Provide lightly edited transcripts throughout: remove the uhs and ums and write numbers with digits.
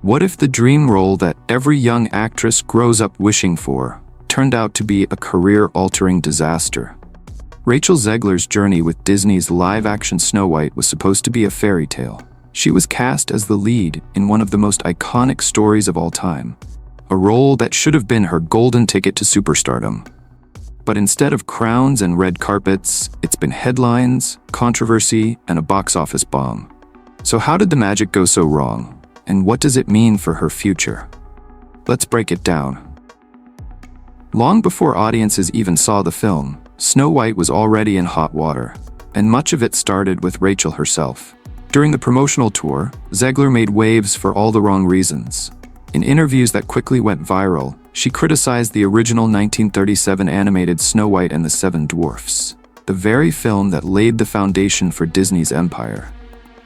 What if the dream role that every young actress grows up wishing for turned out to be a career-altering disaster? Rachel Zegler's journey with Disney's live-action Snow White was supposed to be a fairy tale. She was cast as the lead in one of the most iconic stories of all time, a role that should have been her golden ticket to superstardom. But instead of crowns and red carpets, it's been headlines, controversy, and a box office bomb. So how did the magic go so wrong? And what does it mean for her future? Let's break it down. Long before audiences even saw the film, Snow White was already in hot water, and much of it started with Rachel herself. During the promotional tour, Zegler made waves for all the wrong reasons. In interviews that quickly went viral, she criticized the original 1937 animated Snow White and the Seven Dwarfs, the very film that laid the foundation for Disney's empire.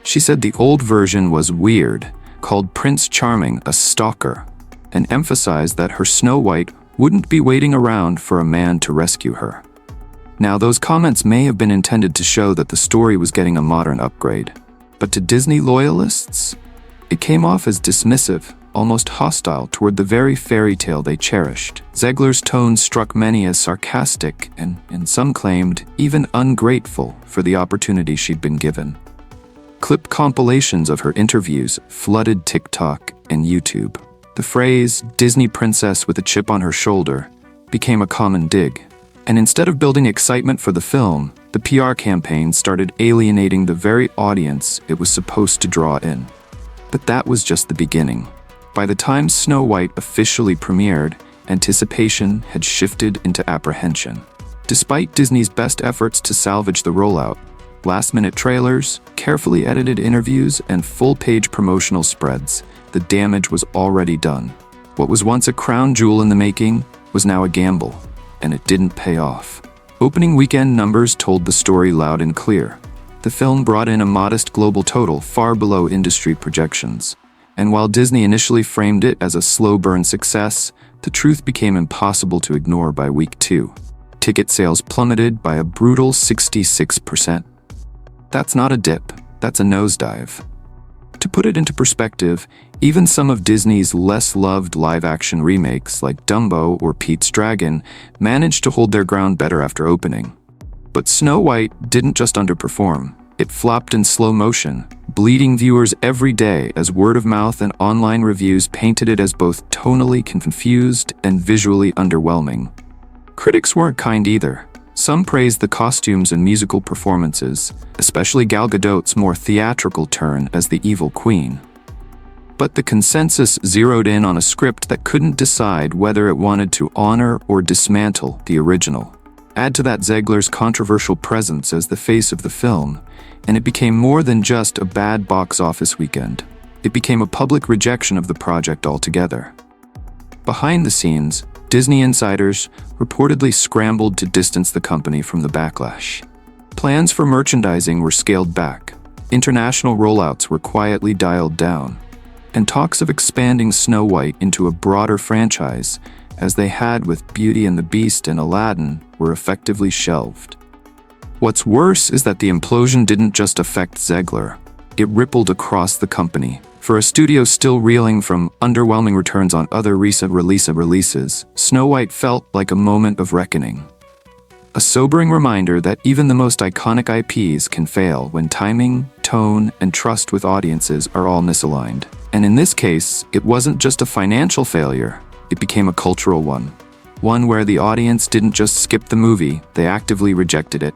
She said the old version was weird, called Prince Charming a stalker, and emphasized that her Snow White wouldn't be waiting around for a man to rescue her. Now, those comments may have been intended to show that the story was getting a modern upgrade, but to Disney loyalists, it came off as dismissive, almost hostile toward the very fairy tale they cherished. Zegler's tone struck many as sarcastic and some claimed even ungrateful for the opportunity she'd been given. Clip compilations of her interviews flooded TikTok and YouTube. The phrase, "Disney princess with a chip on her shoulder," became a common dig. And instead of building excitement for the film, the PR campaign started alienating the very audience it was supposed to draw in. But that was just the beginning. By the time Snow White officially premiered, anticipation had shifted into apprehension. Despite Disney's best efforts to salvage the rollout, last-minute trailers, carefully edited interviews, and full-page promotional spreads, the damage was already done. What was once a crown jewel in the making was now a gamble, and it didn't pay off. Opening weekend numbers told the story loud and clear. The film brought in a modest global total far below industry projections. And while Disney initially framed it as a slow-burn success, the truth became impossible to ignore by week 2. Ticket sales plummeted by a brutal 66%. That's not a dip, that's a nosedive. To put it into perspective, even some of Disney's less loved live-action remakes like Dumbo or Pete's Dragon managed to hold their ground better after opening. But Snow White didn't just underperform, it flopped in slow motion, bleeding viewers every day as word-of-mouth and online reviews painted it as both tonally confused and visually underwhelming. Critics weren't kind either. Some praised the costumes and musical performances, especially Gal Gadot's more theatrical turn as the evil queen. But the consensus zeroed in on a script that couldn't decide whether it wanted to honor or dismantle the original. Add to that Zegler's controversial presence as the face of the film, and it became more than just a bad box office weekend. It became a public rejection of the project altogether. Behind the scenes, Disney insiders reportedly scrambled to distance the company from the backlash. Plans for merchandising were scaled back, international rollouts were quietly dialed down, and talks of expanding Snow White into a broader franchise, as they had with Beauty and the Beast and Aladdin, were effectively shelved. What's worse is that the implosion didn't just affect Zegler. It rippled across the company. For a studio still reeling from underwhelming returns on other recent releases, Snow White felt like a moment of reckoning. A sobering reminder that even the most iconic IPs can fail when timing, tone, and trust with audiences are all misaligned. And in this case, it wasn't just a financial failure, it became a cultural one. One where the audience didn't just skip the movie, they actively rejected it.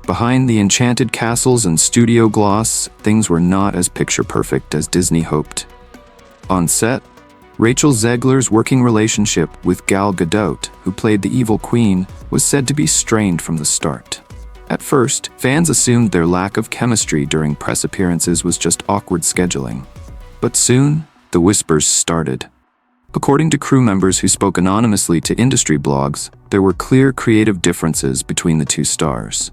Behind the enchanted castles and studio gloss, things were not as picture-perfect as Disney hoped. On set, Rachel Zegler's working relationship with Gal Gadot, who played the evil queen, was said to be strained from the start. At first, fans assumed their lack of chemistry during press appearances was just awkward scheduling. But soon, the whispers started. According to crew members who spoke anonymously to industry blogs, there were clear creative differences between the two stars.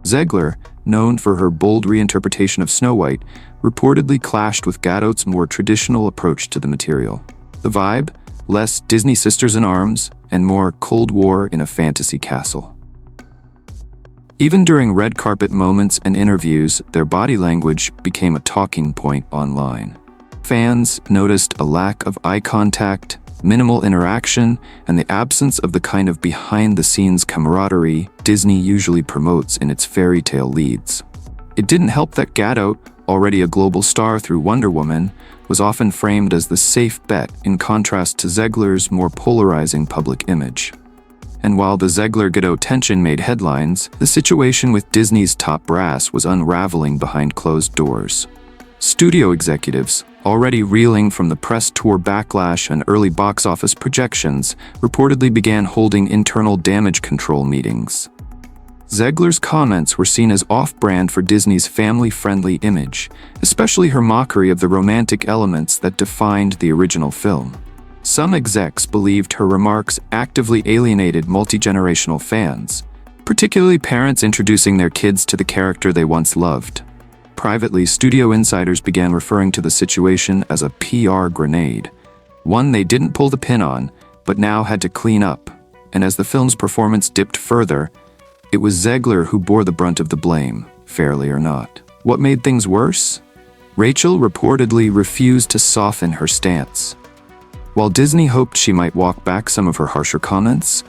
Zegler, known for her bold reinterpretation of Snow White, reportedly clashed with Gadot's more traditional approach to the material. The vibe? Less Disney sisters in arms, and more Cold War in a fantasy castle. Even during red carpet moments and interviews, their body language became a talking point online. Fans noticed a lack of eye contact, minimal interaction, and the absence of the kind of behind-the-scenes camaraderie Disney usually promotes in its fairy tale leads. It didn't help that Gadot, already a global star through Wonder Woman, was often framed as the safe bet in contrast to Zegler's more polarizing public image. And while the Zegler-Gadot tension made headlines, the situation with Disney's top brass was unraveling behind closed doors. Studio executives, already reeling from the press tour backlash and early box office projections, reportedly began holding internal damage control meetings. Zegler's comments were seen as off-brand for Disney's family-friendly image, especially her mockery of the romantic elements that defined the original film. Some execs believed her remarks actively alienated multi-generational fans, particularly parents introducing their kids to the character they once loved. Privately, studio insiders began referring to the situation as a PR grenade, one they didn't pull the pin on, but now had to clean up. And as the film's performance dipped further, it was Zegler who bore the brunt of the blame, fairly or not. What made things worse? Rachel reportedly refused to soften her stance. While Disney hoped she might walk back some of her harsher comments,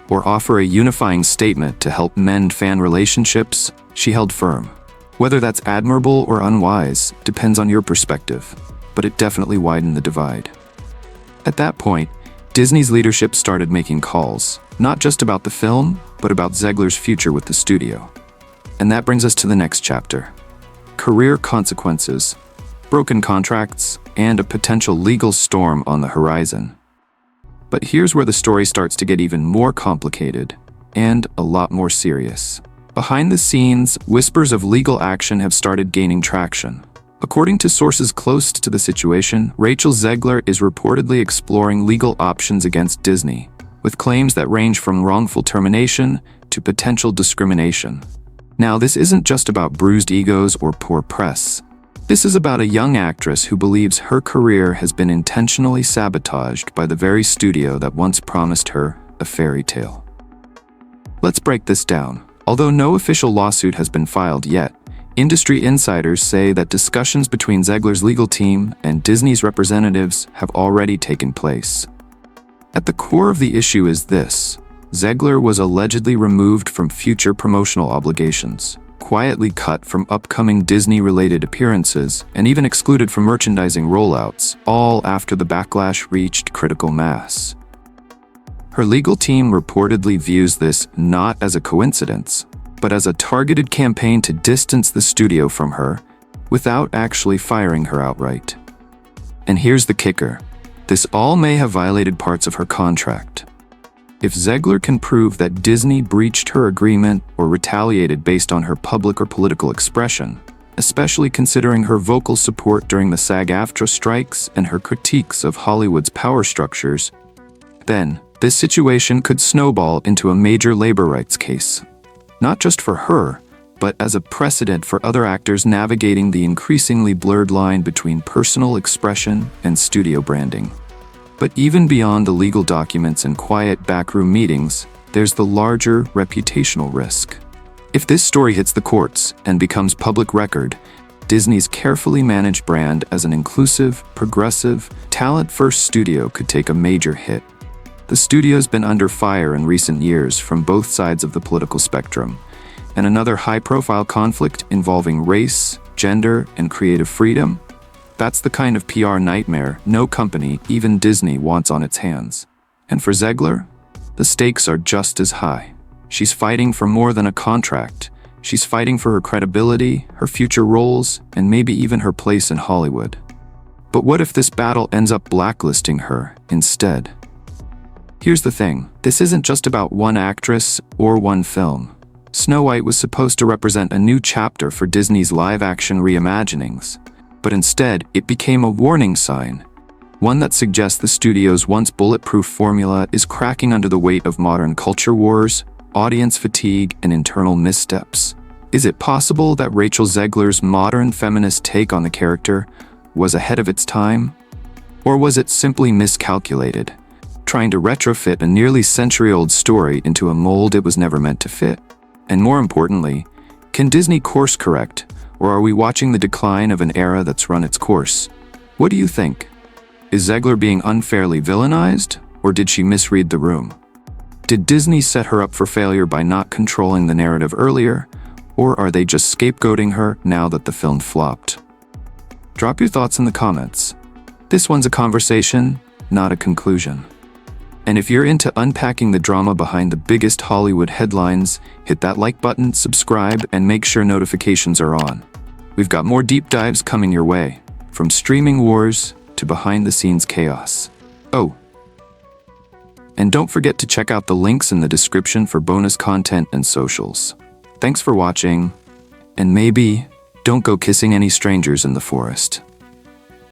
or offer a unifying statement to help mend fan relationships, she held firm. Whether that's admirable or unwise depends on your perspective, but it definitely widened the divide. At that point, Disney's leadership started making calls, not just about the film, but about Zegler's future with the studio. And that brings us to the next chapter. Career consequences, broken contracts, and a potential legal storm on the horizon. But here's where the story starts to get even more complicated, and a lot more serious. Behind the scenes, whispers of legal action have started gaining traction. According to sources close to the situation, Rachel Zegler is reportedly exploring legal options against Disney, with claims that range from wrongful termination to potential discrimination. Now, this isn't just about bruised egos or poor press. This is about a young actress who believes her career has been intentionally sabotaged by the very studio that once promised her a fairy tale. Let's break this down. Although no official lawsuit has been filed yet, industry insiders say that discussions between Zegler's legal team and Disney's representatives have already taken place. At the core of the issue is this: Zegler was allegedly removed from future promotional obligations, quietly cut from upcoming Disney-related appearances, and even excluded from merchandising rollouts, all after the backlash reached critical mass. Her legal team reportedly views this not as a coincidence, but as a targeted campaign to distance the studio from her, without actually firing her outright. And here's the kicker: this all may have violated parts of her contract. If Zegler can prove that Disney breached her agreement or retaliated based on her public or political expression, especially considering her vocal support during the SAG-AFTRA strikes and her critiques of Hollywood's power structures, then this situation could snowball into a major labor rights case. Not just for her, but as a precedent for other actors navigating the increasingly blurred line between personal expression and studio branding. But even beyond the legal documents and quiet backroom meetings, there's the larger reputational risk. If this story hits the courts and becomes public record, Disney's carefully managed brand as an inclusive, progressive, talent-first studio could take a major hit. The studio's been under fire in recent years from both sides of the political spectrum, and another high-profile conflict involving race, gender, and creative freedom? That's the kind of PR nightmare no company, even Disney, wants on its hands. And for Zegler, the stakes are just as high. She's fighting for more than a contract. She's fighting for her credibility, her future roles, and maybe even her place in Hollywood. But what if this battle ends up blacklisting her instead? Here's the thing: this isn't just about one actress or one film. Snow White was supposed to represent a new chapter for Disney's live-action reimaginings, but instead it became a warning sign, one that suggests the studio's once bulletproof formula is cracking under the weight of modern culture wars, audience fatigue, and internal missteps. Is it possible that Rachel Zegler's modern feminist take on the character was ahead of its time? Or was it simply miscalculated, trying to retrofit a nearly century-old story into a mold it was never meant to fit? And more importantly, can Disney course correct, or are we watching the decline of an era that's run its course? What do you think? Is Zegler being unfairly villainized, or did she misread the room? Did Disney set her up for failure by not controlling the narrative earlier, or are they just scapegoating her now that the film flopped? Drop your thoughts in the comments. This one's a conversation, not a conclusion. And if you're into unpacking the drama behind the biggest Hollywood headlines, hit that like button, subscribe, and make sure notifications are on. We've got more deep dives coming your way, from streaming wars to behind-the-scenes chaos. Oh, and don't forget to check out the links in the description for bonus content and socials. Thanks for watching, and maybe don't go kissing any strangers in the forest.